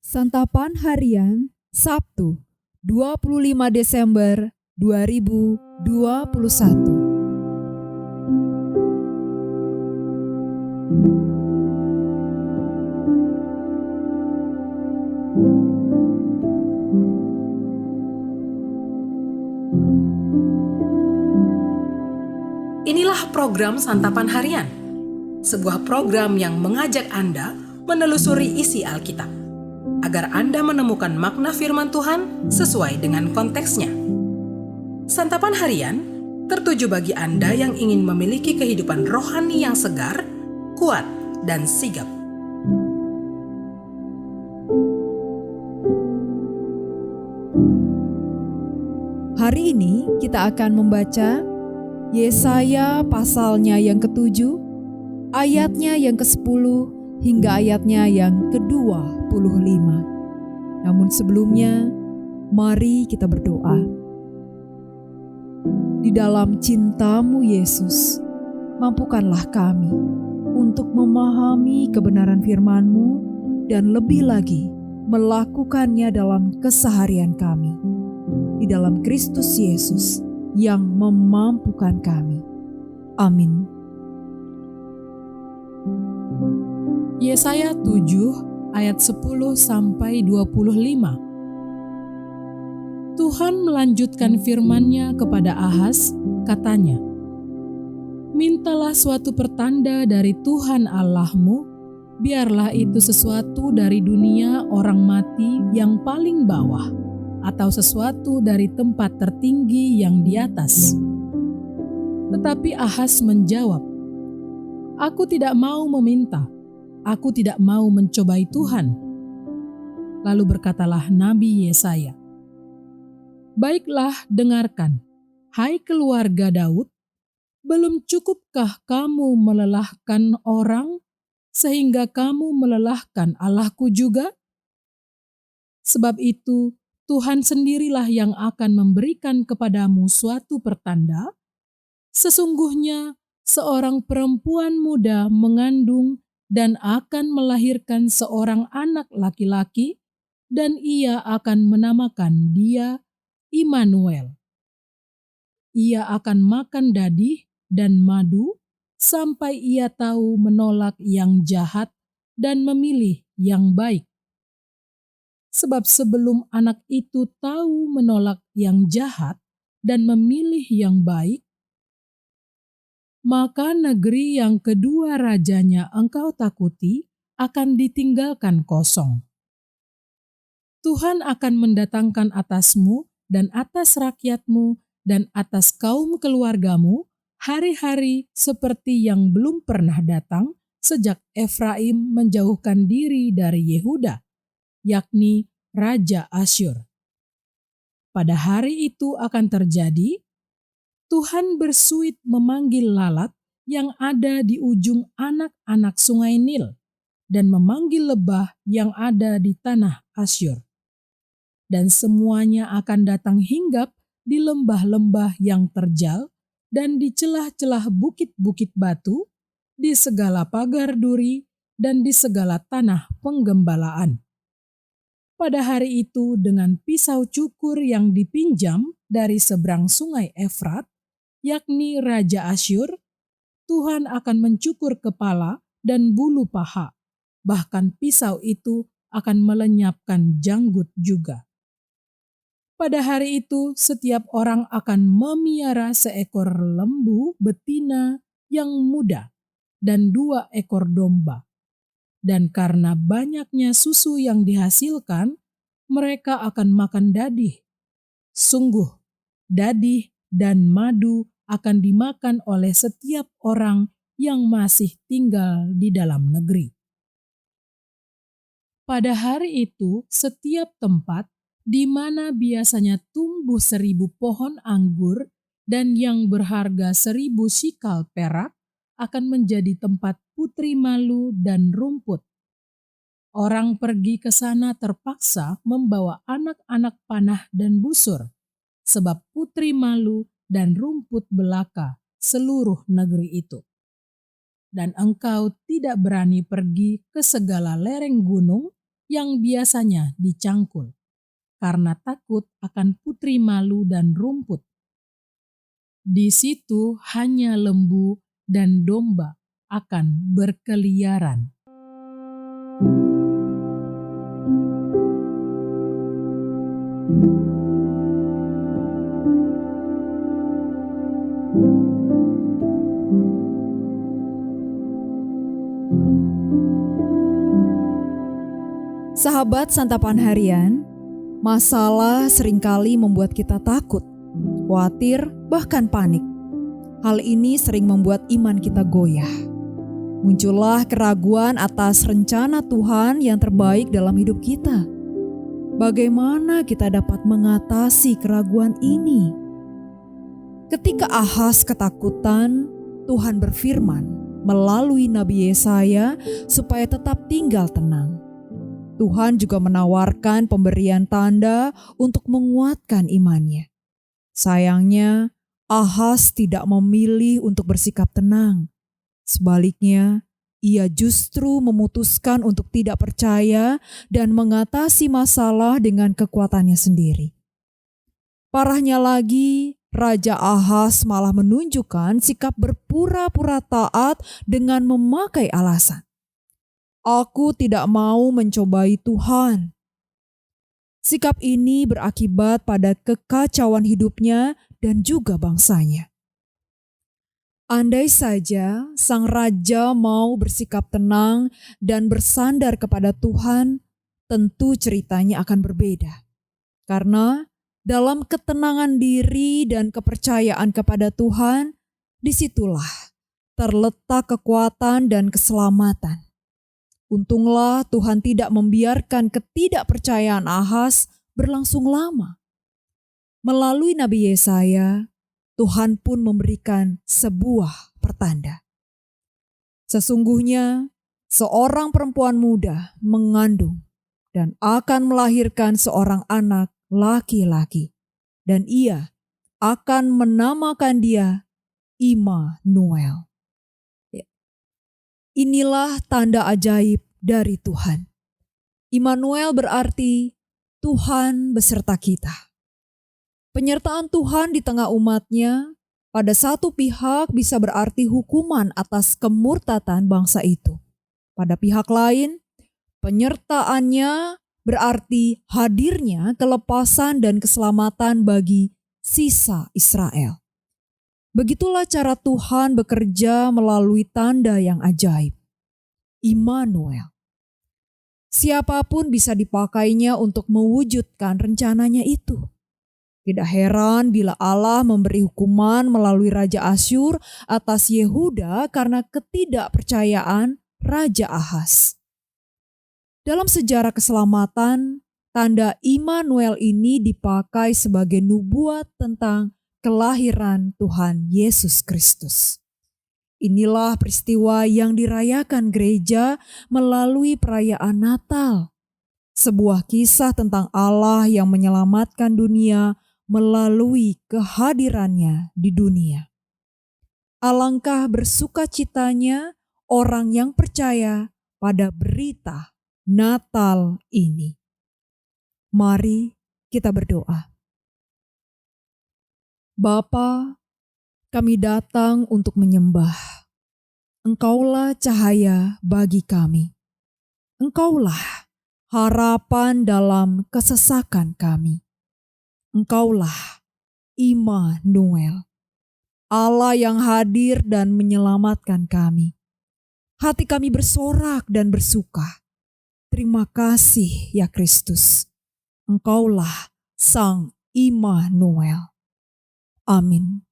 Santapan Harian Sabtu 25 Desember 2021. Inilah program Santapan Harian, sebuah program yang mengajak Anda menelusuri isi Alkitab, agar Anda menemukan makna firman Tuhan sesuai dengan konteksnya. Santapan Harian tertuju bagi Anda yang ingin memiliki kehidupan rohani yang segar, kuat, dan sigap. Hari ini kita akan membaca Yesaya pasalnya yang ke-7, ayatnya yang ke-10 hingga ayatnya yang ke-25. Namun sebelumnya, mari kita berdoa. Di dalam cinta-Mu Yesus, mampukanlah kami untuk memahami kebenaran firman-Mu dan lebih lagi melakukannya dalam keseharian kami. Di dalam Kristus Yesus yang memampukan kami. Amin. Yesaya 7 ayat 10 sampai 25. Tuhan melanjutkan firman-Nya kepada Ahaz, katanya, "Mintalah suatu pertanda dari Tuhan Allahmu, biarlah itu sesuatu dari dunia orang mati yang paling bawah, atau sesuatu dari tempat tertinggi yang di atas." Tetapi Ahaz menjawab, "Aku tidak mau meminta, aku tidak mau mencobai Tuhan." Lalu berkatalah Nabi Yesaya, "Baiklah, dengarkan, hai keluarga Daud, belum cukupkah kamu melelahkan orang, sehingga kamu melelahkan Allahku juga? Sebab itu, Tuhan sendirilah yang akan memberikan kepadamu suatu pertanda. Sesungguhnya seorang perempuan muda mengandung dan akan melahirkan seorang anak laki-laki, dan ia akan menamakan dia Immanuel. Ia akan makan dadih dan madu sampai ia tahu menolak yang jahat dan memilih yang baik. Sebab sebelum anak itu tahu menolak yang jahat dan memilih yang baik, maka negeri yang kedua rajanya engkau takuti akan ditinggalkan kosong. Tuhan akan mendatangkan atasmu dan atas rakyatmu dan atas kaum keluargamu hari-hari seperti yang belum pernah datang sejak Efraim menjauhkan diri dari Yehuda, yakni Raja Asyur. Pada hari itu akan terjadi, Tuhan bersuit memanggil lalat yang ada di ujung anak-anak sungai Nil dan memanggil lebah yang ada di tanah Asyur. Dan semuanya akan datang hinggap di lembah-lembah yang terjal dan di celah-celah bukit-bukit batu, di segala pagar duri dan di segala tanah penggembalaan. Pada hari itu dengan pisau cukur yang dipinjam dari seberang sungai Efrat, yakni Raja Asyur, Tuhan akan mencukur kepala dan bulu paha, bahkan pisau itu akan melenyapkan janggut juga. Pada hari itu setiap orang akan memiara seekor lembu betina yang muda dan 2 ekor domba. Dan karena banyaknya susu yang dihasilkan, mereka akan makan dadih. Sungguh, dadih dan madu akan dimakan oleh setiap orang yang masih tinggal di dalam negeri. Pada hari itu, setiap tempat di mana biasanya tumbuh 1000 pohon anggur dan yang berharga 1000 sikal perak akan menjadi tempat putri malu dan rumput. Orang pergi ke sana terpaksa membawa anak-anak panah dan busur, sebab putri malu dan rumput belaka seluruh negeri itu. Dan engkau tidak berani pergi ke segala lereng gunung yang biasanya dicangkul, karena takut akan putri malu dan rumput. Di situ hanya lembu dan domba akan berkeliaran. Sahabat santapan harian, masalah seringkali membuat kita takut, khawatir, bahkan panik. Hal ini sering membuat iman kita goyah. Muncullah keraguan atas rencana Tuhan yang terbaik dalam hidup kita. Bagaimana kita dapat mengatasi keraguan ini? Ketika Ahaz ketakutan, Tuhan berfirman melalui Nabi Yesaya supaya tetap tinggal tenang. Tuhan juga menawarkan pemberian tanda untuk menguatkan imannya. Sayangnya, Ahaz tidak memilih untuk bersikap tenang. Sebaliknya, ia justru memutuskan untuk tidak percaya dan mengatasi masalah dengan kekuatannya sendiri. Parahnya lagi, Raja Ahaz malah menunjukkan sikap berpura-pura taat dengan memakai alasan, "Aku tidak mau mencobai Tuhan." Sikap ini berakibat pada kekacauan hidupnya dan juga bangsanya. Andai saja sang raja mau bersikap tenang dan bersandar kepada Tuhan, tentu ceritanya akan berbeda. Karena dalam ketenangan diri dan kepercayaan kepada Tuhan, disitulah terletak kekuatan dan keselamatan. Untunglah Tuhan tidak membiarkan ketidakpercayaan Ahaz berlangsung lama. Melalui Nabi Yesaya, Tuhan pun memberikan sebuah pertanda. Sesungguhnya, seorang perempuan muda mengandung dan akan melahirkan seorang anak laki-laki, dan ia akan menamakan dia Immanuel. Inilah tanda ajaib dari Tuhan. Immanuel berarti Tuhan beserta kita. Penyertaan Tuhan di tengah umatnya pada satu pihak bisa berarti hukuman atas kemurtatan bangsa itu. Pada pihak lain, penyertaannya berarti hadirnya kelepasan dan keselamatan bagi sisa Israel. Begitulah cara Tuhan bekerja melalui tanda yang ajaib. Immanuel. Siapapun bisa dipakainya untuk mewujudkan rencananya itu. Tidak heran bila Allah memberi hukuman melalui Raja Asyur atas Yehuda karena ketidakpercayaan Raja Ahaz. Dalam sejarah keselamatan, tanda Immanuel ini dipakai sebagai nubuat tentang kelahiran Tuhan Yesus Kristus. Inilah peristiwa yang dirayakan gereja melalui perayaan Natal. Sebuah kisah tentang Allah yang menyelamatkan dunia melalui kehadirannya di dunia. Alangkah bersukacitanya orang yang percaya pada berita Natal ini. Mari kita berdoa. Bapa, kami datang untuk menyembah. Engkaulah cahaya bagi kami. Engkaulah harapan dalam kesesakan kami. Engkaulah Immanuel, Allah yang hadir dan menyelamatkan kami. Hati kami bersorak dan bersuka. Terima kasih ya Kristus. Engkaulah Sang Immanuel. Amin.